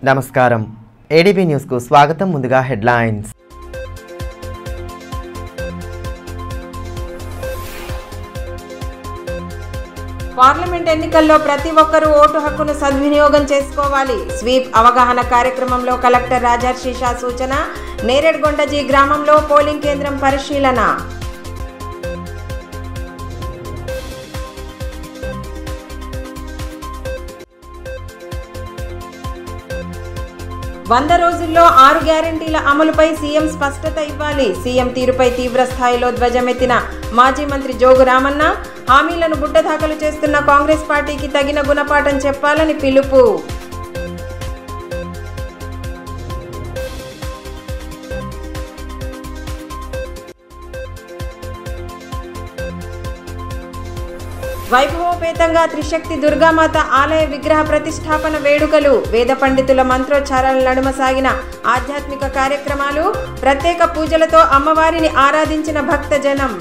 నమస్కారం ADB news కు స్వాగతం ముందుగా హెడ్లైన్స్ పార్లమెంట్ ఎన్నికల్లో ప్రతి ఒక్కరూ ఓటు హక్కును సద్వినియోగం చేసుకోవాలి స్వీప్ అవగాహన కార్యక్రమంలో కలెక్టర్ రాజర్షి షా సూచన నేరేడ్గొండ జి గ్రామంలో పోలింగ్ కేంద్రం పరిశీలన వంద రోజుల్లో 6 గ్యారెంటీల అమలుపై సీఎం స్పష్టత ఇవ్వాలి సీఎం తీరుపై తీవ్ర స్థాయిలో ధ్వజమెత్తిన మాజీ మంత్రి జోగు రామన్న హామీలను బుట్టదాఖలు చేస్తున్న కాంగ్రెస్ పార్టీకి తగిన గుణపాఠం చెప్పాలని పిలుపు వైభవోపేతంగా త్రిశక్తి దుర్గామాత ఆలయ విగ్రహ ప్రతిష్టాపన వేడుకలు వేద పండితుల మంత్రోచ్చారాల నడుమ సాగిన ఆధ్యాత్మిక కార్యక్రమాలు ప్రత్యేక పూజలతో అమ్మవారిని ఆరాధించిన భక్తజనం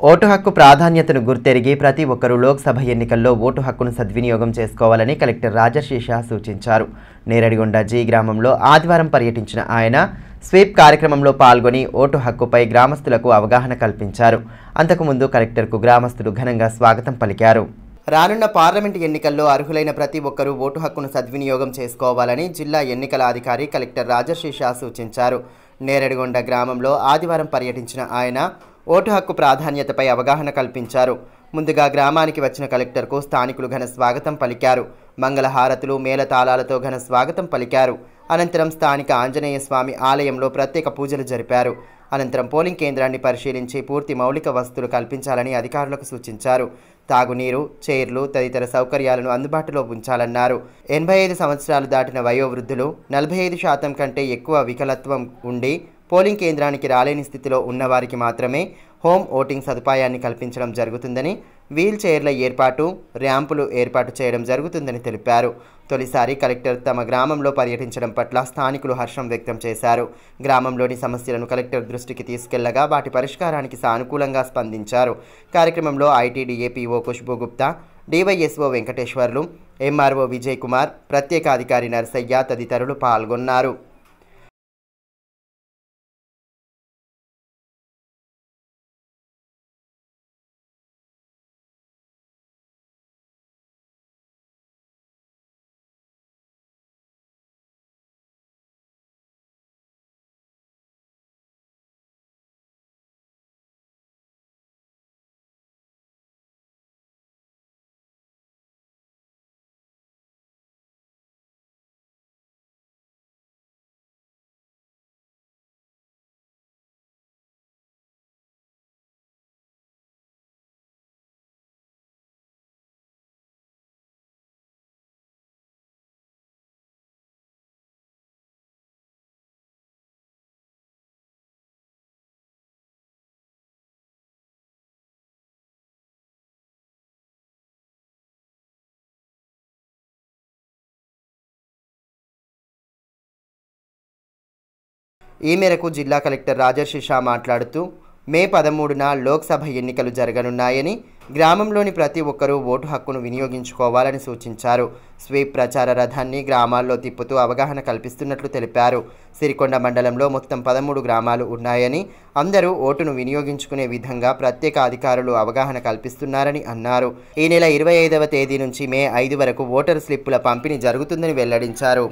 ఓటు హక్కు ప్రాధాన్యతను గుర్తెరిగి ప్రతి ఒక్కరూ లోక్సభ ఎన్నికల్లో ఓటు హక్కును సద్వినియోగం చేసుకోవాలని కలెక్టర్ రాజర్షి షా సూచించారు. నేరేడ్గొండ జి గ్రామంలో ఆదివారం పర్యటించిన ఆయన స్వీప్ కార్యక్రమంలో పాల్గొని ఓటు హక్కుపై గ్రామస్తులకు అవగాహన కల్పించారు. అంతకుముందు కలెక్టర్కు గ్రామస్తులు ఘనంగా స్వాగతం పలికారు. రానున్న పార్లమెంటు ఎన్నికల్లో అర్హులైన ప్రతి ఒక్కరూ ఓటు హక్కును సద్వినియోగం చేసుకోవాలని జిల్లా ఎన్నికల అధికారి కలెక్టర్ రాజర్షి షా సూచించారు. నేరేడ్గొండ గ్రామంలో ఆదివారం పర్యటించిన ఆయన ఓటు హక్కు ప్రాధాన్యతపై అవగాహన కల్పించారు. ముందుగా గ్రామానికి వచ్చిన కలెక్టర్కు స్థానికులు ఘన స్వాగతం పలికారు. మంగళహారతులు మేళతాళాలతో ఘన స్వాగతం పలికారు. అనంతరం స్థానిక ఆంజనేయ స్వామి ఆలయంలో ప్రత్యేక పూజలు జరిపారు. అనంతరం పోలింగ్ కేంద్రాన్ని పరిశీలించి పూర్తి మౌలిక వసతులు కల్పించాలని అధికారులకు సూచించారు. తాగునీరు, చైర్లు తదితర సౌకర్యాలను అందుబాటులో ఉంచాలన్నారు. 85 సంవత్సరాలు దాటిన వయోవృద్ధులు, 45% కంటే ఎక్కువ వికలత్వం ఉండి పోలింగ్ కేంద్రానికి రాలేని స్థితిలో ఉన్నవారికి మాత్రమే హోమ్ ఓటింగ్ సదుపాయాన్ని కల్పించడం జరుగుతుందని, వీల్ చైర్ల ఏర్పాటు, ర్యాంపులు ఏర్పాటు చేయడం జరుగుతుందని తెలిపారు. తొలిసారి కలెక్టర్ తమ గ్రామంలో పర్యటించడం పట్ల స్థానికులు హర్షం వ్యక్తం చేశారు. గ్రామంలోని సమస్యలను కలెక్టర్ దృష్టికి తీసుకెళ్లగా వాటి పరిష్కారానికి సానుకూలంగా స్పందించారు. కార్యక్రమంలో ITDA PO Khushbu Gupta, DYSO Venkateswarlu, MRO Vijay Kumar, ప్రత్యేక అధికారి నరసయ్య తదితరులు పాల్గొన్నారు. ఈ మేరకు జిల్లా కలెక్టర్ రాజర్షి షా మాట్లాడుతూ మే 13న లోక్సభ ఎన్నికలు జరగనున్నాయని, గ్రామంలోని ప్రతి ఒక్కరూ ఓటు హక్కును వినియోగించుకోవాలని సూచించారు. స్వీప్ ప్రచార రథాన్ని గ్రామాల్లో తిప్పుతూ అవగాహన కల్పిస్తున్నట్లు తెలిపారు. సిరికొండ మండలంలో మొత్తం 13 గ్రామాలు ఉన్నాయని, అందరూ ఓటును వినియోగించుకునే విధంగా ప్రత్యేక అధికారులు అవగాహన కల్పిస్తున్నారని అన్నారు. ఈ నెల 25వ తేదీ నుంచి మే 5 వరకు ఓటరు స్లిప్పుల పంపిణీ జరుగుతుందని వెల్లడించారు.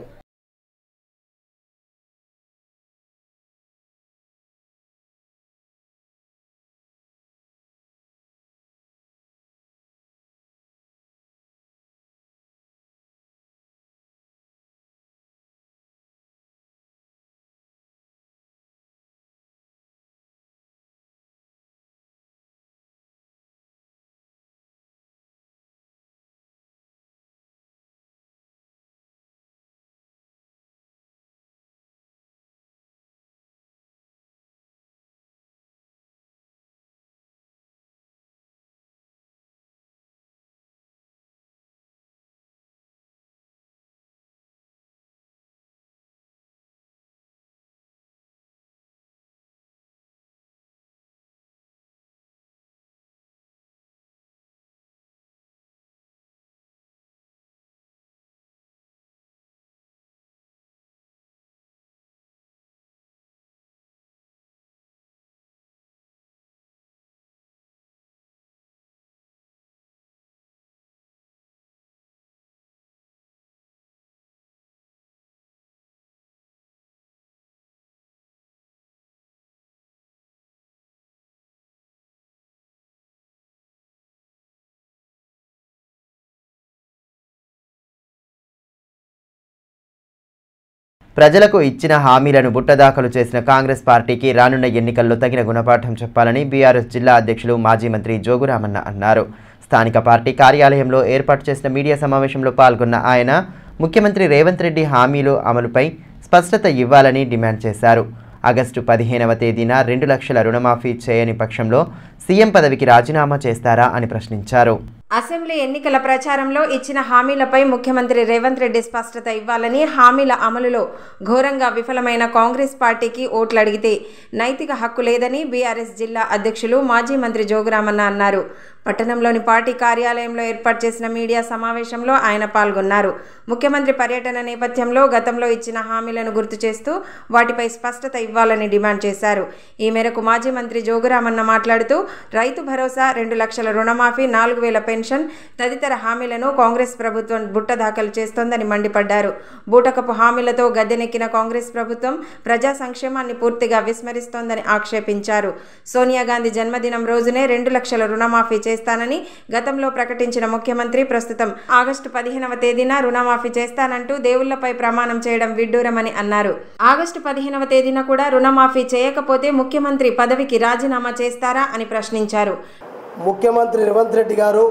ప్రజలకు ఇచ్చిన హామీలను బుట్టదాఖలు చేసిన కాంగ్రెస్ పార్టీకి రానున్న ఎన్నికల్లో తగిన గుణపాఠం చెప్పాలని బీఆర్ఎస్ జిల్లా అధ్యక్షులు మాజీ మంత్రి జోగురామన్న అన్నారు. స్థానిక పార్టీ కార్యాలయంలో ఏర్పాటు చేసిన మీడియా సమావేశంలో పాల్గొన్న ఆయన ముఖ్యమంత్రి రేవంత్ రెడ్డి హామీలు అమలుపై స్పష్టత ఇవ్వాలని డిమాండ్ చేశారు. ఆగస్టు 15వ తేదీన 2 లక్షల రుణమాఫీ చేయని పక్షంలో సీఎం పదవికి రాజీనామా చేస్తారా అని ప్రశ్నించారు. అసెంబ్లీ ఎన్నికల ప్రచారంలో ఇచ్చిన హామీలపై ముఖ్యమంత్రి రేవంత్ రెడ్డి స్పష్టత ఇవ్వాలని, హామీల అమలులో ఘోరంగా విఫలమైన కాంగ్రెస్ పార్టీకి ఓట్లు అడిగితే నైతిక హక్కు లేదని బీఆర్ఎస్ జిల్లా అధ్యక్షులు మాజీ మంత్రి జోగురామన్న అన్నారు. పట్టణంలోని పార్టీ కార్యాలయంలో ఏర్పాటు చేసిన మీడియా సమావేశంలో ఆయన పాల్గొన్నారు. ముఖ్యమంత్రి పర్యటన నేపథ్యంలో గతంలో ఇచ్చిన హామీలను గుర్తు చేస్తూ వాటిపై స్పష్టత ఇవ్వాలని డిమాండ్ చేశారు. ఈ మేరకు మాజీ మంత్రి జోగురామన్న మాట్లాడుతూ రైతు భరోసా, 2 లక్షల రుణమాఫీ, 4000 పెన్షన్ తదితర హామీలను కాంగ్రెస్ ప్రభుత్వం బుట్ట దాఖలు చేస్తోందని మండిపడ్డారు. బూటకపు హామీలతో గద్దెనెక్కిన కాంగ్రెస్ ప్రభుత్వం ప్రజా సంక్షేమాన్ని పూర్తిగా విస్మరిస్తోందని ఆక్షేపించారు. సోనియా గాంధీ జన్మదినం రోజునే 2 లక్షల రుణమాఫీ చేస్తానని గతంలో ప్రకటించిన ముఖ్యమంత్రి ప్రస్తుతం ఆగస్టు 15వ తేదీన రుణమాఫీ చేస్తానంటూ దేవుళ్లపై ప్రమాణం చేయడం విడ్డూరమని అన్నారు. ఆగస్టు 15వ తేదీన కూడా రుణమాఫీ చేయకపోతే ముఖ్యమంత్రి పదవికి రాజీనామా చేస్తారా అని ప్రశ్నించారు. ముఖ్యమంత్రి రేవంత్ రెడ్డి గారు,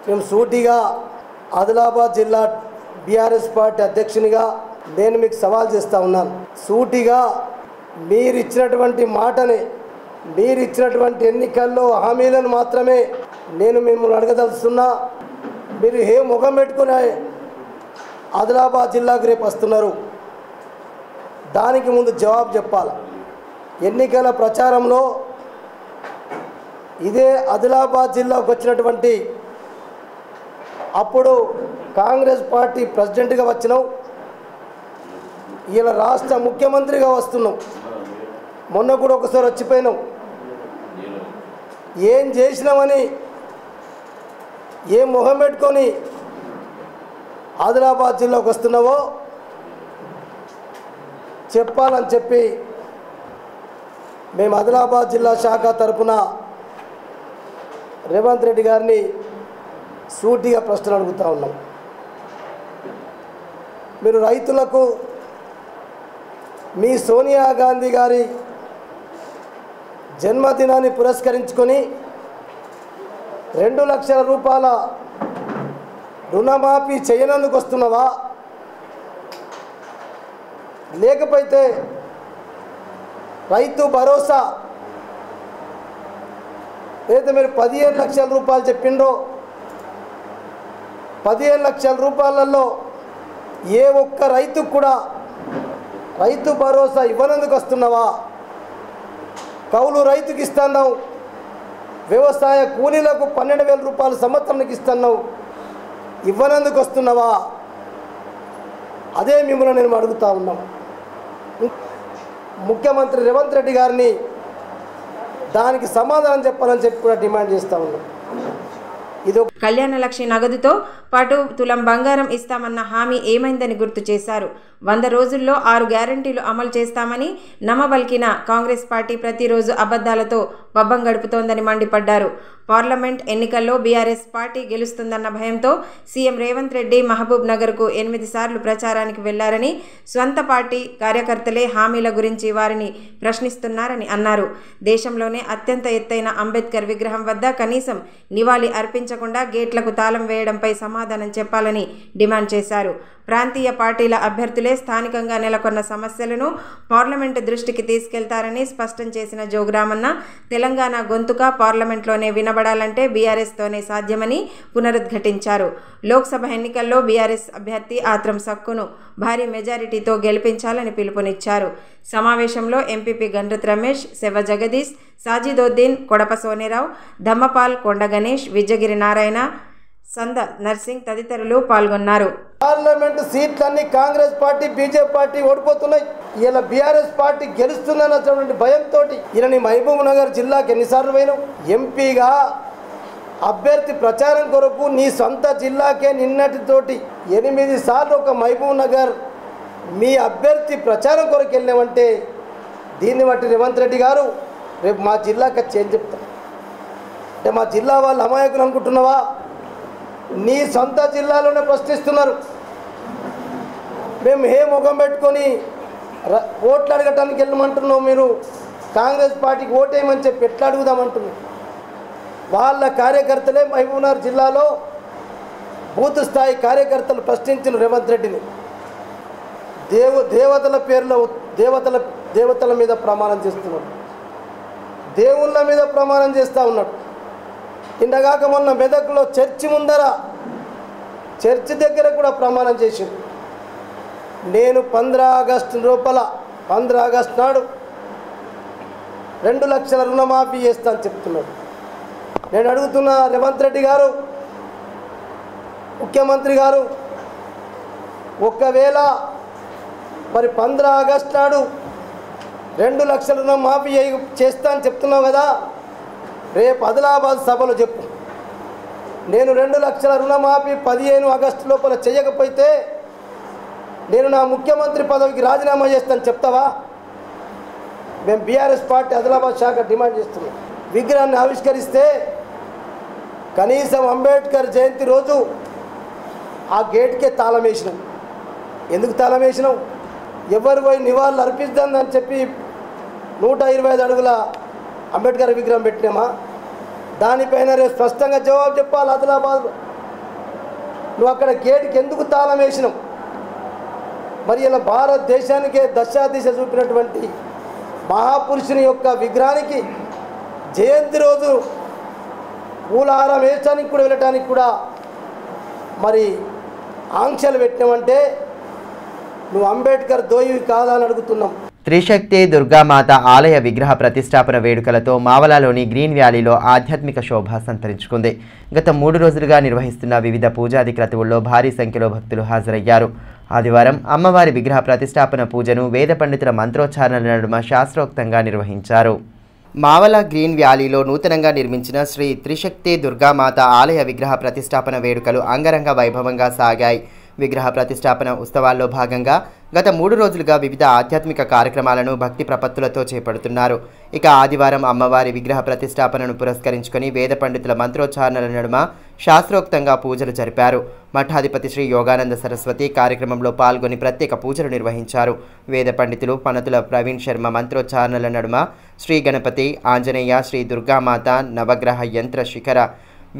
మేము సూటిగా ఆదిలాబాద్ జిల్లా బీఆర్ఎస్ పార్టీ అధ్యక్షునిగా నేను మీకు సవాల్ చేస్తూ ఉన్నాను. సూటిగా మీరు ఇచ్చినటువంటి మాటని, మీరు ఇచ్చినటువంటి ఎన్నికల్లో హామీలను మాత్రమే నేను మిమ్మల్ని అడగదలుస్తున్నా. మీరు ఏ ముఖం పెట్టుకుని ఆదిలాబాద్ జిల్లాకు రేపు వస్తున్నారు, దానికి ముందు జవాబు చెప్పాలి. ఎన్నికల ప్రచారంలో ఇదే ఆదిలాబాద్ జిల్లాకు వచ్చినటువంటి అప్పుడు కాంగ్రెస్ పార్టీ ప్రెసిడెంట్గా వచ్చినావు, ఇలా రాష్ట్ర ముఖ్యమంత్రిగా వస్తున్నావు. మొన్న కూడా ఒకసారి వచ్చిపోయినావు. ఏం చేసినామని ఏం మొహం పెట్టుకొని ఆదిలాబాద్ జిల్లాకు వస్తున్నావో చెప్పాలని చెప్పి మేము ఆదిలాబాద్ జిల్లా శాఖ తరఫున రేవంత్ రెడ్డి గారిని సూటిగా ప్రశ్నలు అడుగుతూ ఉన్నాం. మీరు రైతులకు మీ సోనియా గాంధీ గారి జన్మదినాన్ని పురస్కరించుకొని 2 లక్షల రూపాయల రుణమాఫీ చేయనందుకు వస్తున్నావా, లేకపోతే రైతు భరోసా ఏదైతే మీరు 15 లక్షల రూపాయలు చెప్పిండ్రో 15 లక్షల రూపాయలలో ఏ ఒక్క రైతుకు కూడా రైతు భరోసా ఇవ్వనందుకు వస్తున్నావా, కౌలు రైతుకి ఇస్తున్నావు, వ్యవసాయ కూలీలకు 12,000 రూపాయలు సంవత్సరానికి ఇస్తున్నావు, ఇవ్వనందుకు వస్తున్నావా? అదే మిమ్మల్ని నేను అడుగుతా ఉన్నాం. ముఖ్యమంత్రి రేవంత్ రెడ్డి గారిని దానికి సమాధానం చెప్పాలని చెప్పి కూడా డిమాండ్ చేస్తూ ఉన్నాం. కళ్యాణ లక్ష్మి నగదుతో పాటు తులం బంగారం ఇస్తామన్న హామీ ఏమైందని గుర్తు చేశారు. 100 రోజుల్లో 6 గ్యారంటీలు అమలు చేస్తామని నమ్మబలికిన కాంగ్రెస్ పార్టీ ప్రతిరోజు అబద్ధాలతో పబ్బం గడుపుతోందని మండిపడ్డారు. పార్లమెంట్ ఎన్నికల్లో బీఆర్ఎస్ పార్టీ గెలుస్తుందన్న భయంతో సీఎం రేవంత్ రెడ్డి మహబూబ్ నగర్కు 8 సార్లు ప్రచారానికి వెళ్లారని, స్వంత పార్టీ కార్యకర్తలే హామీల గురించి వారిని ప్రశ్నిస్తున్నారని అన్నారు. దేశంలోనే అత్యంత ఎత్తైన అంబేద్కర్ విగ్రహం వద్ద కనీసం నివాళి అర్పించకుండా గేట్లకు తాళం వేయడంపై సమాధానం చెప్పాలని డిమాండ్ చేశారు. ప్రాంతీయ పార్టీల అభ్యర్థులే స్థానికంగా నెలకొన్న సమస్యలను పార్లమెంటు దృష్టికి తీసుకెళ్తారని స్పష్టం చేసిన జోగురామన్న, తెలంగాణ గొంతుక పార్లమెంట్లోనే వినబడాలంటే బీఆర్ఎస్తోనే సాధ్యమని పునరుద్ఘాటించారు. లోక్సభ ఎన్నికల్లో బీఆర్ఎస్ అభ్యర్థి ఆత్రం సక్కును భారీ మెజారిటీతో గెలిపించాలని పిలుపునిచ్చారు. సమావేశంలో ఎంపీపీ గండ్రత్ రమేష్, సెవ జగదీష్, సాజిదోద్దీన్, కొడప సోనేరావు, ధమ్మపాల్, కొండ గణేష్, విజ్జగిరి నారాయణ, సంద నర్సింగ్ తదితరులు పాల్గొన్నారు. పార్లమెంటు సీట్లన్నీ కాంగ్రెస్ పార్టీ, బీజేపీ పార్టీ ఓడిపోతున్నాయి. ఇలా బీఆర్ఎస్ పార్టీ గెలుస్తుందన్నటువంటి భయంతో ఈయన మహబూబ్ నగర్ జిల్లాకి ఎన్నిసార్లు పోయినావు? ఎంపీగా అభ్యర్థి ప్రచారం కొరకు నీ సొంత జిల్లాకే నిన్నటితోటి 8 సార్లు ఒక మహబూబ్ నగర్ మీ అభ్యర్థి ప్రచారం కొరకు వెళ్ళామంటే దీన్ని బట్టి రేవంత్ రెడ్డి గారు రేపు మా జిల్లాకి చేంజ్ చెప్తారు అంటే మా జిల్లా వాళ్ళు అమాయకులు అనుకుంటున్నావా? నీ సొంత జిల్లాలోనే ప్రశ్నిస్తున్నారు. మేము ఏ ముఖం పెట్టుకొని ఓట్లు అడగటానికి వెళ్ళమంటున్నాం? మీరు కాంగ్రెస్ పార్టీకి ఓటేయమని చెప్పి ఎట్లా అడుగుదామంటున్నాం? వాళ్ళ కార్యకర్తలే మహబూబ్నగర్ జిల్లాలో బూత్ స్థాయి కార్యకర్తలు ప్రశ్నించిన రేవంత్ రెడ్డిని. దేవతల పేర్లో దేవతల మీద ప్రమాణం చేస్తున్నాడు, దేవుళ్ళ మీద ప్రమాణం చేస్తూ ఉన్నాడు. ఇండగాక మొన్న మెదక్లో చర్చి ముందర చర్చి దగ్గర కూడా ప్రమాణం చేసిండు. నేను 15 ఆగస్టు నాడు 2 లక్షల రుణమాఫీ చేస్తాను చెప్తున్నాడు. నేను అడుగుతున్న రేవంత్ రెడ్డి గారు, ముఖ్యమంత్రి గారు, ఒకవేళ మరి 15 ఆగస్టు నాడు 2 లక్షల రుణమాఫీ చేస్తా అని చెప్తున్నావు కదా, రేపు ఆదిలాబాద్ సభలో చెప్పు, నేను 2 లక్షల రుణమాఫీ 15 ఆగస్టు లోపల చేయకపోతే నేను నా ముఖ్యమంత్రి పదవికి రాజీనామా చేస్తాను చెప్తావా? మేము బీఆర్ఎస్ పార్టీ ఆదిలాబాద్ శాఖ డిమాండ్ చేస్తున్నాం. విగ్రహాన్ని ఆవిష్కరిస్తే కనీసం అంబేద్కర్ జయంతి రోజు ఆ గేట్కే తాళం వేసినాం. ఎందుకు తాళం వేసినాం? ఎవరు పోయి నివాళులు అర్పిస్తుందని చెప్పి 125 అడుగుల అంబేద్కర్ విగ్రహం పెట్టినామా? దానిపైన రేపు స్పష్టంగా జవాబు చెప్పాలి. ఆదిలాబాద్ నువ్వు అక్కడ గేట్కి ఎందుకు తాళం వేసినావు? మరి ఇలా భారతదేశానికే దశాదిశ చూపినటువంటి మహాపురుషుని యొక్క విగ్రహానికి జయంతి రోజు పూలహారం వేయడానికి కూడా వెళ్ళటానికి కూడా మరి ఆంక్షలు పెట్టినామంటే నువ్వు అంబేద్కర్ దోయివి కాదా అని అడుగుతున్నాం. త్రిశక్తి దుర్గామాత ఆలయ విగ్రహ ప్రతిష్టాపన వేడుకలతో మావలాలోని గ్రీన్ వ్యాలీలో ఆధ్యాత్మిక శోభ సంతరించుకుంది. గత 3 రోజులుగా నిర్వహిస్తున్న వివిధ పూజాది క్రతువుల్లో భారీ సంఖ్యలో భక్తులు హాజరయ్యారు. ఆదివారం అమ్మవారి విగ్రహ ప్రతిష్టాపన పూజను వేద పండితుల మంత్రోచ్చారణల నడుమ శాస్త్రోక్తంగా నిర్వహించారు. మావల గ్రీన్ వ్యాలీలో నూతనంగా నిర్మించిన శ్రీ త్రిశక్తి దుర్గామాత ఆలయ విగ్రహ ప్రతిష్టాపన వేడుకలు అంగరంగ వైభవంగా సాగాయి. విగ్రహ ప్రతిష్టాపన ఉత్సవాల్లో భాగంగా గత 3 రోజులుగా వివిధ ఆధ్యాత్మిక కార్యక్రమాలను భక్తి ప్రపత్తులతో చేపడుతున్నారు. ఇక ఆదివారం అమ్మవారి విగ్రహ ప్రతిష్టాపనను పురస్కరించుకొని వేద పండితుల మంత్రోచ్చారణల నడుమ శాస్త్రోక్తంగా పూజలు జరిపారు. మఠాధిపతి శ్రీ యోగానంద సరస్వతి కార్యక్రమంలో పాల్గొని ప్రత్యేక పూజలు నిర్వహించారు. వేద పండితులు పనతుల ప్రవీణ్ శర్మ మంత్రోచ్చారణల నడుమ శ్రీ గణపతి, ఆంజనేయ, శ్రీ దుర్గామాత నవగ్రహ యంత్ర శిఖర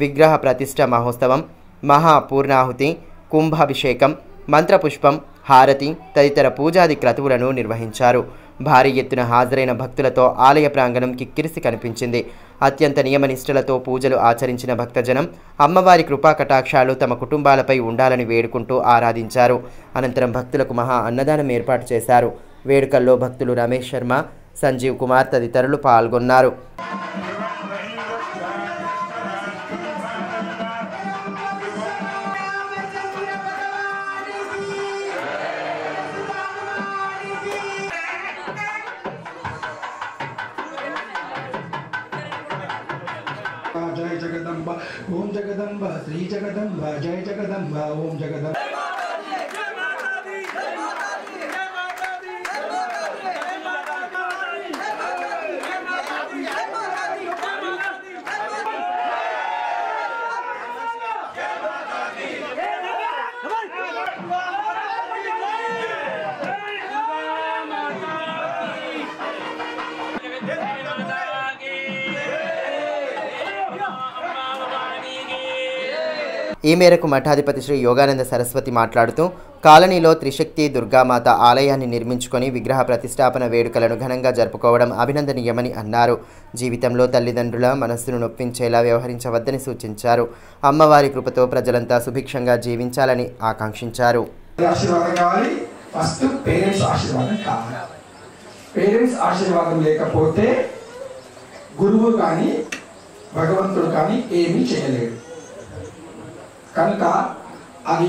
విగ్రహ ప్రతిష్ఠ మహోత్సవం, మహాపూర్ణాహుతి, కుంభాభిషేకం, మంత్రపుష్పం, హారతి తదితర పూజాది క్రతువులను నిర్వహించారు. భారీ ఎత్తున హాజరైన భక్తులతో ఆలయ ప్రాంగణం కిక్కిరిసి కనిపించింది. అత్యంత నియమనిష్టలతో పూజలు ఆచరించిన భక్తజనం అమ్మవారి కృపా కటాక్షాలు తమ కుటుంబాలపై ఉండాలని వేడుకుంటూ ఆరాధించారు. అనంతరం భక్తులకు మహా అన్నదానం ఏర్పాటు చేశారు. వేడుకల్లో భక్తులు రమేష్ శర్మ, సంజీవ్ కుమార్ తదితరులు పాల్గొన్నారు. जय जगदम्बा ओम जगदम्बा श्री जगदम्बा जय जगदम्बा ओम जगदम्बा ఈ మేరకు మఠాధిపతి శ్రీ యోగానంద సరస్వతి మాట్లాడుతూ కాలనీలో త్రిశక్తి దుర్గామాత ఆలయాన్ని నిర్మించుకొని విగ్రహ ప్రతిష్టాపన వేడుకలను ఘనంగా జరుపుకోవడం అభినందనీయమని అన్నారు. జీవితంలో తల్లిదండ్రుల మనస్సును నొప్పించేలా వ్యవహరించవద్దని సూచించారు. అమ్మవారి కృపతో ప్రజలంతా సుభిక్షంగా జీవించాలని ఆకాంక్షించారు. పేరెంట్స్ ఆశీర్వాదం లేకపోతే గురువు కానీ భగవంతుడు కానీ ఏమీ చేయలేడు. కనుక అది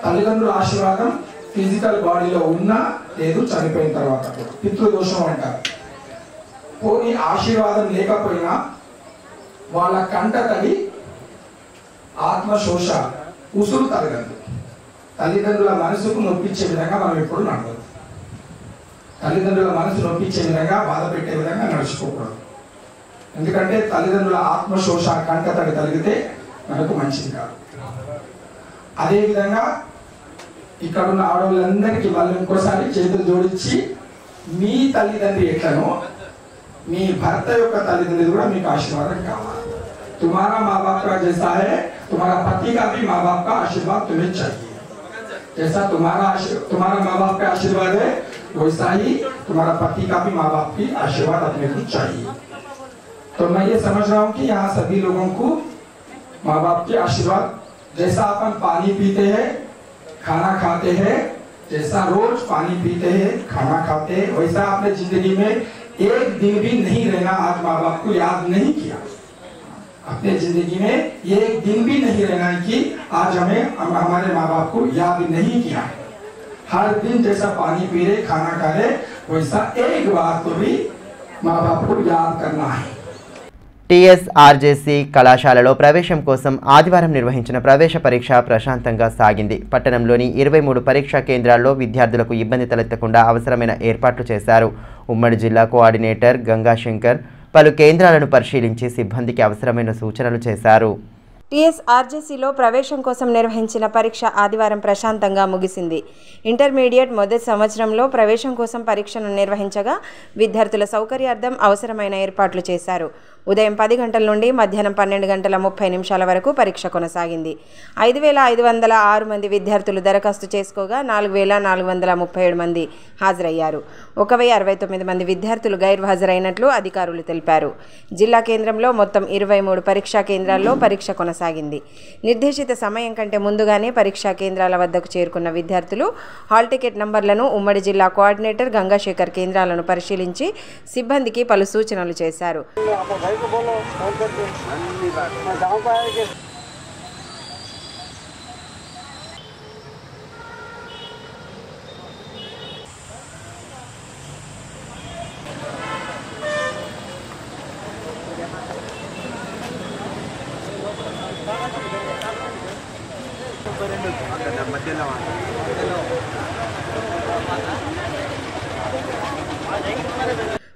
తల్లిదండ్రుల ఆశీర్వాదం ఫిజికల్ బాడీలో ఉన్నా లేదు, చనిపోయిన తర్వాత పితృదోషం అంటారు. పోనీ ఆశీర్వాదం లేకపోయినా వాళ్ళ కంట తడి ఆత్మశోష ఉసురు తలగదు. తల్లిదండ్రుల మనసుకు నొప్పించే విధంగా మనం ఎప్పుడు నడవదు. తల్లిదండ్రుల మనసు నొప్పించే విధంగా బాధ పెట్టే విధంగా నడుచుకోకూడదు. ఎందుకంటే తల్లిదండ్రుల ఆత్మశోష కంట తడి తలిగితే మనకు మంచిది కాదు. అదేవిధంగా ఇక్కడ ఉన్న ఆడవాళ్ళందరికీ వాళ్ళు ఇంకోసారి చేతులు జోడించి మీ తల్లిదండ్రి ఎట్లనో మీ భర్త యొక్క తల్లిదండ్రి కూడా మీకు ఆశీర్వాదం కావాలి. तुम्हारा माँ बाप का जैसा है तुम्हारा पति का भी माँ बाप का आशीर्वाद तुम्हें चाहिए. जैसा तुम्हारा माँ बाप का आशीर्वाद है वैसा ही तुम्हारा पति का भी माँ बाप की आशीर्वाद अपने को चाहिए. तो मैं ये समझ रहा हूँ कि यहाँ सभी लोगों को माँ बाप के आशीर्वाद, जैसा अपन पानी पीते हैं खाना खाते हैं, जैसा रोज पानी पीते हैं खाना खाते हैं, वैसा अपने जिंदगी में एक दिन भी नहीं रहना आज माँ बाप को याद नहीं किया. अपने जिंदगी में एक दिन भी नहीं रहना कि आज हमारे माँ बाप को याद नहीं किया. हर दिन जैसा पानी पी रहे खाना खा रहे वैसा एक बार तो भी माँ बाप को याद करना है. టీఎస్ఆర్జేసీ కళాశాలలో ప్రవేశం కోసం ఆదివారం నిర్వహించిన ప్రవేశ పరీక్ష ప్రశాంతంగా సాగింది. పట్టణంలోని 23 పరీక్షా కేంద్రాల్లో విద్యార్థులకు ఇబ్బంది తలెత్తకుండా అవసరమైన ఏర్పాట్లు చేశారు. ఉమ్మడి జిల్లా కోఆర్డినేటర్ గంగాశంకర్ పలు కేంద్రాలను పరిశీలించి సిబ్బందికి అవసరమైన సూచనలు చేశారు. టీఎస్ఆర్జేసీలో ప్రవేశం కోసం నిర్వహించిన పరీక్ష ఆదివారం ప్రశాంతంగా ముగిసింది. ఇంటర్మీడియట్ మొదటి సంవత్సరంలో ప్రవేశం కోసం పరీక్షను నిర్వహించగా విద్యార్థుల సౌకర్యార్థం అవసరమైన ఏర్పాట్లు చేశారు. ఉదయం 10 గంటల నుండి మధ్యాహ్నం 12 గంటల 30 నిమిషాల వరకు పరీక్ష కొనసాగింది. 5506 మంది విద్యార్థులు దరఖాస్తు చేసుకోగా 4437 మంది హాజరయ్యారు. 1069 మంది విద్యార్థులు గైర్హాజరైనట్లు అధికారులు తెలిపారు. జిల్లా కేంద్రంలో మొత్తం 23 పరీక్షా కేంద్రాల్లో పరీక్ష కొనసాగింది. నిర్దేశిత సమయం కంటే ముందుగానే పరీక్షా కేంద్రాల వద్దకు చేరుకున్న విద్యార్థులు హాల్ టికెట్ నంబర్లను ఉమ్మడి జిల్లా కోఆర్డినేటర్ గంగాశేఖర్ కేంద్రాలను పరిశీలించి సిబ్బందికి పలు సూచనలు చేశారు.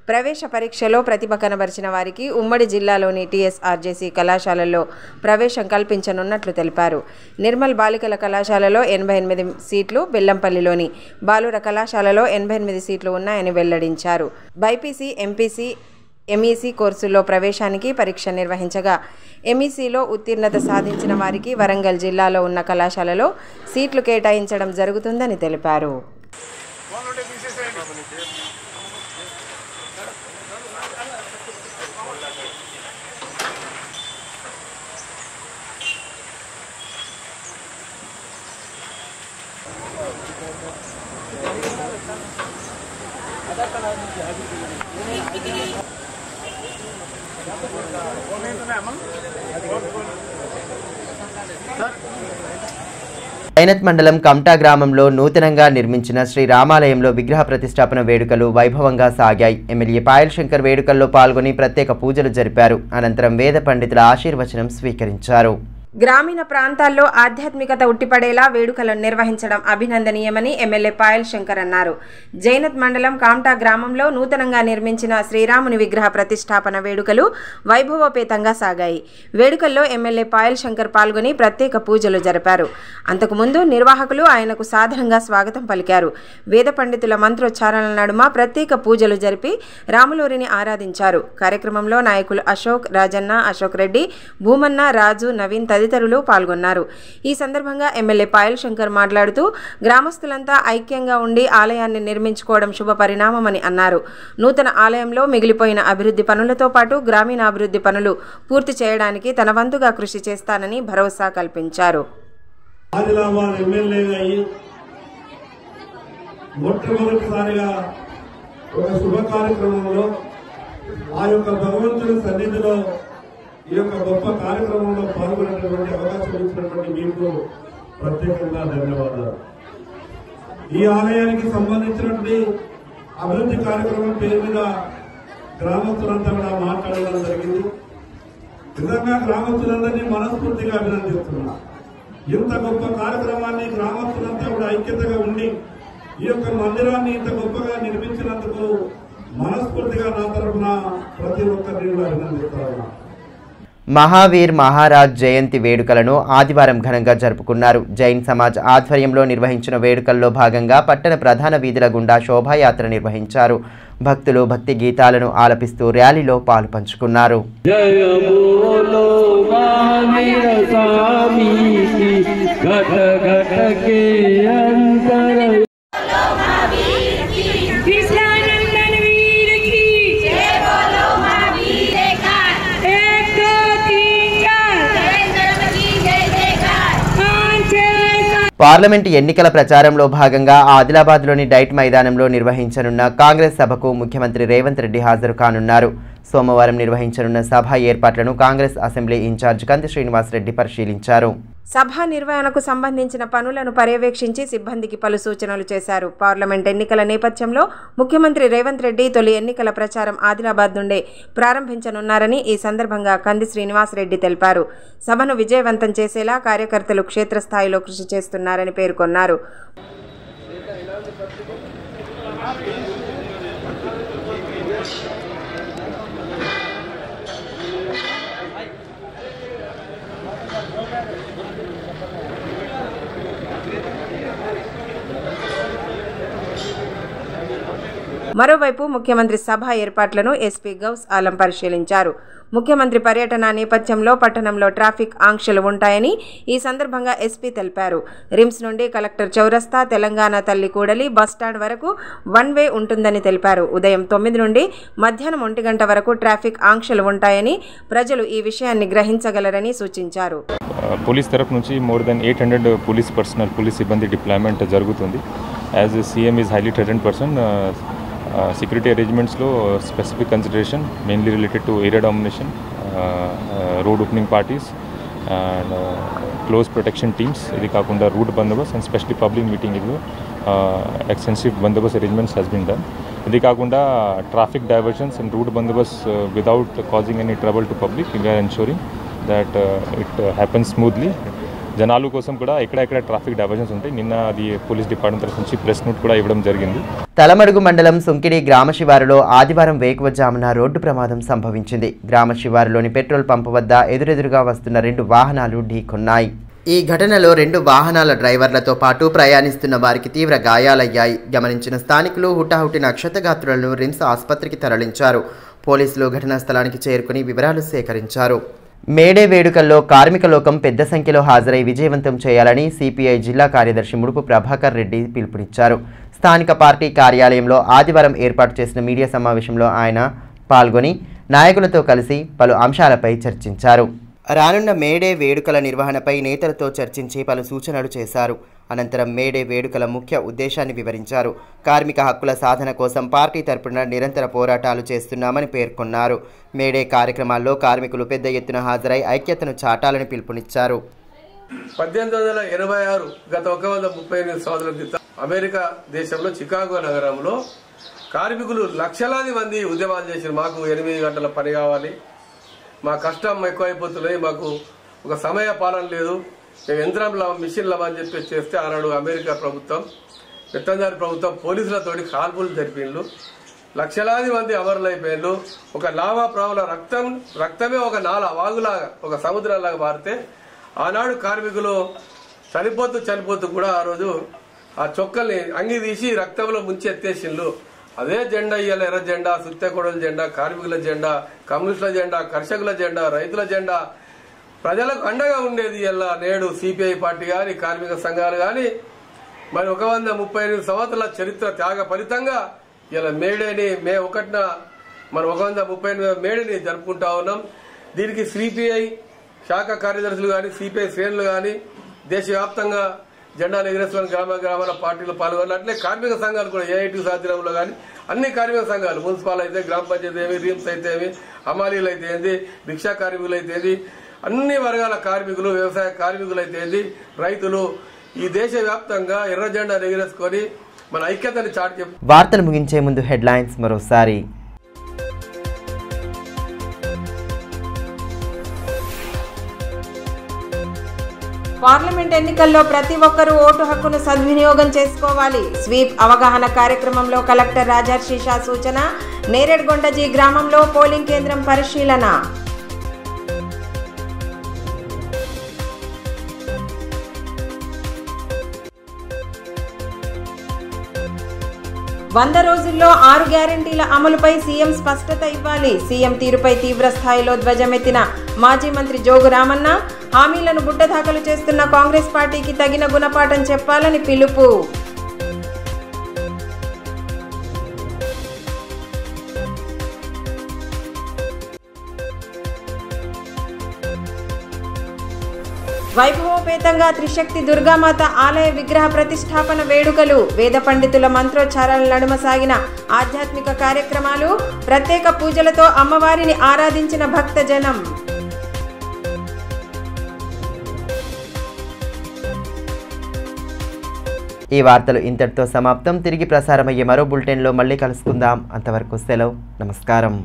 ప్రవేశ పరీక్షలో ప్రతిభ కనబరిచిన వారికి ఉమ్మడి జిల్లాలోని టీఎస్ఆర్జేసీ కళాశాలల్లో ప్రవేశం కల్పించనున్నట్లు తెలిపారు. నిర్మల్ బాలికల కళాశాలలో 88 సీట్లు, బెల్లంపల్లిలోని బాలుర కళాశాలలో 88 సీట్లు ఉన్నాయని వెల్లడించారు. బైపీసీ, ఎంపీసీ, ఎంఈసీ కోర్సుల్లో ప్రవేశానికి పరీక్ష నిర్వహించగా ఎంఈసీలో ఉత్తీర్ణత సాధించిన వారికి వరంగల్ జిల్లాలో ఉన్న కళాశాలలో సీట్లు కేటాయించడం జరుగుతుందని తెలిపారు. ఐనత్ మండలం కమ్టా గ్రామంలో నూతనంగా నిర్మించిన శ్రీ రామాలయంలో విగ్రహ ప్రతిష్టాపన వేడుకలు వైభవంగా సాగాయి. ఎమ్మెల్యే పాయల్ శంకర్ వేడుకల్లో పాల్గొని ప్రత్యేక పూజలు జరిపారు. అనంతరం వేద పండితుల ఆశీర్వచనం స్వీకరించారు. గ్రామీణ ప్రాంతాల్లో ఆధ్యాత్మికత ఉట్టిపడేలా వేడుకలను నిర్వహించడం అభినందనీయమని ఎమ్మెల్యే పాయల్ శంకర్ అన్నారు. జైనత్ మండలం కామ్టా గ్రామంలో నూతనంగా నిర్మించిన శ్రీరాముని విగ్రహ ప్రతిష్టాపన వేడుకలు వైభవోపేతంగా సాగాయి. వేడుకల్లో ఎమ్మెల్యే పాయల్ శంకర్ పాల్గొని ప్రత్యేక పూజలు జరిపారు. అంతకుముందు నిర్వాహకులు ఆయనకు సాదరంగా స్వాగతం పలికారు. వేద పండితుల మంత్రోచ్చారణల నడుమ ప్రత్యేక పూజలు జరిపి రాములూరిని ఆరాధించారు. కార్యక్రమంలో నాయకులు అశోక్, రాజన్న, అశోక్ రెడ్డి, భూమన్న, రాజు, నవీన్ తదితరులు పాల్గొన్నారు. ఈ సందర్భంగా ఎమ్మెల్యే పాయల్ శంకర్ మాట్లాడుతూ గ్రామస్తులంతా ఐక్యంగా ఉండి ఆలయాన్ని నిర్మించుకోవడం శుభ పరిణామమని అన్నారు. నూతన ఆలయంలో మిగిలిపోయిన అభివృద్ధి పనులతో పాటు గ్రామీణాభివృద్ధి పనులు పూర్తి చేయడానికి తన వంతుగా కృషి చేస్తానని భరోసా కల్పించారు. ఆదిలాబాద్ ఎమ్మెల్యేగా మొట్టమొదటిసారిగా ఒక శుభ కార్యక్రమంలో ఆ యొక్క భగవంతుని సన్నిధిలో ఈ యొక్క గొప్ప కార్యక్రమంలో పాల్గొనేటువంటి అవకాశం ఇచ్చినటువంటి మీకు ప్రత్యేకంగా ధన్యవాదాలు. ఈ ఆలయానికి సంబంధించినటువంటి అభివృద్ధి కార్యక్రమం పేరు మీద గ్రామస్తులంతా కూడా మాట్లాడడం జరిగింది. నిజంగా గ్రామస్తులందరినీ మనస్ఫూర్తిగా అభినందిస్తున్నా. ఇంత గొప్ప కార్యక్రమాన్ని గ్రామస్తులంతా కూడా ఐక్యతగా ఉండి ఈ యొక్క మందిరాన్ని ఇంత గొప్పగా నిర్మించినందుకు మనస్ఫూర్తిగా నా తరఫున ప్రతి ఒక్కరిని కూడా అభినందిస్తున్నా. మహావీర్ మహారాజ్ జయంతి వేడుకలను ఆదివారం ఘనంగా జరుపుకున్నారు. జైన్ సమాజ్ ఆధ్వర్యంలో నిర్వహించిన వేడుకల్లో భాగంగా పట్టణ ప్రధాన వీధుల గుండా శోభాయాత్ర నిర్వహించారు. భక్తులు భక్తి గీతాలను ఆలపిస్తూ ర్యాలీలో పాలు పంచుకున్నారు. పార్లమెంటు ఎన్నికల ప్రచారంలో భాగంగా ఆదిలాబాద్లోని డైట్ మైదానంలో నిర్వహించనున్న కాంగ్రెస్ సభకు ముఖ్యమంత్రి రేవంత్ రెడ్డి హాజరు కానున్నారు. సోమవారం నిర్వహించనున్న సభ ఏర్పాట్లను కాంగ్రెస్ అసెంబ్లీ ఇన్ఛార్జ్ కంది శ్రీనివాసరెడ్డి పరిశీలించారు. సభ నిర్వహణకు సంబంధించిన పనులను పర్యవేక్షించి సిబ్బందికి పలు సూచనలు చేశారు. పార్లమెంట్ ఎన్నికల నేపథ్యంలో ముఖ్యమంత్రి రేవంత్ రెడ్డి తొలి ఎన్నికల ప్రచారం ఆదిలాబాద్ నుండే ప్రారంభించనున్నారని ఈ సందర్భంగా కంది శ్రీనివాసరెడ్డి తెలిపారు. సభను విజయవంతం చేసేలా కార్యకర్తలు క్షేత్రస్థాయిలో కృషి చేస్తున్నారని పేర్కొన్నారు. మరోవైపు ముఖ్యమంత్రి సభ ఏర్పాట్లను ఎస్పీ గౌస్ ఆలం పరిశీలించారు. ముఖ్యమంత్రి పర్యటన నేపథ్యంలో పట్టణంలో ట్రాఫిక్ ఆంక్షలు ఉంటాయని ఈ సందర్భంగా ఎస్పీ తెలిపారు. రిమ్స్ నుండి కలెక్టర్ చౌరస్తా, తెలంగాణ తల్లి కూడలి, బస్టాండ్ వరకు వన్ వే ఉంటుందని తెలిపారు. ఉదయం 9 నుండి మధ్యాహ్నం 1 గంట వరకు ట్రాఫిక్ ఆంక్షలు ఉంటాయని ప్రజలు ఈ విషయాన్ని గ్రహించగలరని సూచించారు. పోలీస్ తరఫు నుంచి మోర్ దెన్ 800 పోలీస్ సిబ్బంది డిప్లాయ్మెంట్ జరుగుతుంది. As CM is highly stringent person, security arrangements lo specific consideration mainly related to area domination, road opening parties and close protection teams. Idi kaakunda route bandobast and especially public meeting lo extensive bandobast arrangements has been done. Idi kaakunda traffic diversions and route bandobast without causing any trouble to public, we are ensuring that it happens smoothly. జనాలు కోసం కూడా ఎక్కడెక్కడ traffic diversions ఉంటాయి. నిన్న అది police department తరఫు నుంచి press note కూడా ఇవ్వడం జరిగింది. తలమడుగు మండలం సుంకిడి గ్రామ శివారులో ఆదివారం వేకువజామున రోడ్డు ప్రమాదం సంభవించింది. గ్రామ శివారులోని పెట్రోల్ పంపు వద్ద ఎదురెదురుగా వస్తున్న 2 వాహనాలు ఢీకొన్నాయి. ఈ ఘటనలో 2 వాహనాల డ్రైవర్లతో పాటు ప్రయాణిస్తున్న వారికి తీవ్ర గాయాలయ్యాయి. గమనించిన స్థానికులు హుటాహుటిన క్షతగాత్రులను రిమ్స్ ఆసుపత్రికి తరలించారు. పోలీసులు ఘటనా స్థలానికి చేరుకుని వివరాలు సేకరించారు. మేడే వేడుకల్లో కార్మిక లోకం పెద్ద సంఖ్యలో హాజరై విజయవంతం చేయాలని సిపిఐ జిల్లా కార్యదర్శి ముడుపు ప్రభాకర్ రెడ్డి పిలుపునిచ్చారు. స్థానిక పార్టీ కార్యాలయంలో ఆదివారం ఏర్పాటు చేసిన మీడియా సమావేశంలో ఆయన పాల్గొని నాయకులతో కలిసి పలు అంశాలపై చర్చించారు. రానున్న మేడే వేడుకల నిర్వహణపై నేతలతో చర్చించి పలు సూచనలు చేశారు. అనంతరం మేడే వేడుకల ముఖ్య ఉద్దేశాన్ని వివరించారు. కార్మిక హక్కుల సాధన కోసం పార్టీ తరపున నిరంతర పోరాటాలు చేస్తున్నామని పేర్కొన్నారు. మేడే కార్యక్రమాల్లో కార్మికులు పెద్ద ఎత్తున హాజరై ఐక్యతను చాటాలని పిలుపునిచ్చారు. 1886 గత 138 సంవత్సరాల క్రితం అమెరికా దేశంలో చికాగో నగరంలో కార్మికులు లక్షలాది మంది ఉద్యమాలు చేశారు. మాకు 8 గంటల పని కావాలి, మా కష్టం ఎక్కువైపోతున్నాయి, మాకు ఒక సమయ పాలన లేదు, యంత్రంలో మిషన్లు అని చెప్పి చేస్తే ఆనాడు అమెరికా ప్రభుత్వం, పెత్తందారి ప్రభుత్వం పోలీసులతోటి కాల్పులు జరిపిండ్లు. లక్షలాది మంది అమరులైపోయిండ్రు. ఒక లావా ప్రాముల రక్తమే ఒక వాగులాగా, ఒక సముద్రంలాగా మారితే ఆనాడు కార్మికులు చనిపోతూ కూడా ఆ రోజు ఆ చొక్కల్ని అంగి తీసి రక్తంలో ముంచి ఎత్తేసిండ్లు. అదే జెండా ఇవాళ ఎర్ర జెండా, సుత్తెకొడల జెండా, కార్మికుల జెండా, కమ్యూనిస్టుల జెండా, కర్షకుల జెండా, రైతుల జెండా, ప్రజలకు అండగా ఉండేది. ఇలా నేడు సిపిఐ పార్టీ కానీ కార్మిక సంఘాలు కానీ మరి 138 సంవత్సరాల చరిత్ర త్యాగ ఫలితంగా ఇలా మేడేని మే 1న మనం 138 మేడేని జరుపుకుంటా ఉన్నాం. దీనికి సిపిఐ శాఖ కార్యదర్శులు కానీ సిపిఐ శ్రేణులు కానీ దేశవ్యాప్తంగా జెండాలు ఎగరేసుకుని గ్రామాల పార్టీలు పాల్గొన్నారు. అట్లే కార్మిక సంఘాలు కూడా ఏఐటి సాధ్యంలో కానీ అన్ని కార్మిక సంఘాలు, మున్సిపల్ అయితే, గ్రామ పంచాయతీ ఏమి, రీమ్స్ అయితే ఏమి, హమాలీలు అయితే ఏంది, రిక్షా కార్మికులు అయితే ఏంది, అన్ని వర్గాల కార్మికులు, వ్యవసాయ కార్మికులు అయితే ఏంది, రైతులు ఈ దేశవ్యాప్తంగా ఎర్ర జెండా ఎగరేసుకొని మన ఐక్యతని చాటి చెప్పు. వార్తలు ముగించే ముందు హెడ్లైన్స్ మరోసారి. పార్లమెంట్ ఎన్నికల్లో ప్రతి ఒక్కరూ ఓటు హక్కును సద్వినియోగం చేసుకోవాలి. స్వీప్ అవగాహన కార్యక్రమంలో కలెక్టర్ రాజర్షి షా సూచన. నేరేడ్గొండ జీ గ్రామంలో పోలింగ్ కేంద్రం పరిశీలన. 100 రోజుల్లో 6 గ్యారెంటీల అమలుపై సీఎం స్పష్టత ఇవ్వాలి. సీఎం తీరుపై తీవ్ర స్థాయిలో ధ్వజమెత్తిన మాజీ మంత్రి జోగు రామన్న. హామీలను బుట్టదాఖలు చేస్తున్న కాంగ్రెస్ పార్టీకి తగిన గుణపాఠం చెప్పాలని పిలుపు. వైభవోపేతంగా త్రిశక్తి దుర్గామాత ఆలయ విగ్రహ ప్రతిష్టాపన వేడుకలు. వేద పండితుల మంత్రోచ్చారాల నడుమ సాగిన ఆధ్యాత్మిక కార్యక్రమాలు. ప్రత్యేక పూజలతో అమ్మవారిని ఆరాధించిన భక్తజనం. ఈ వార్తలు ఇంతటితో సమాప్తం. తిరిగి ప్రసారమయ్యే మరో బులెటిన్లో మళ్ళీ కలుసుకుందాం. అంతవరకు సెలవు. నమస్కారం.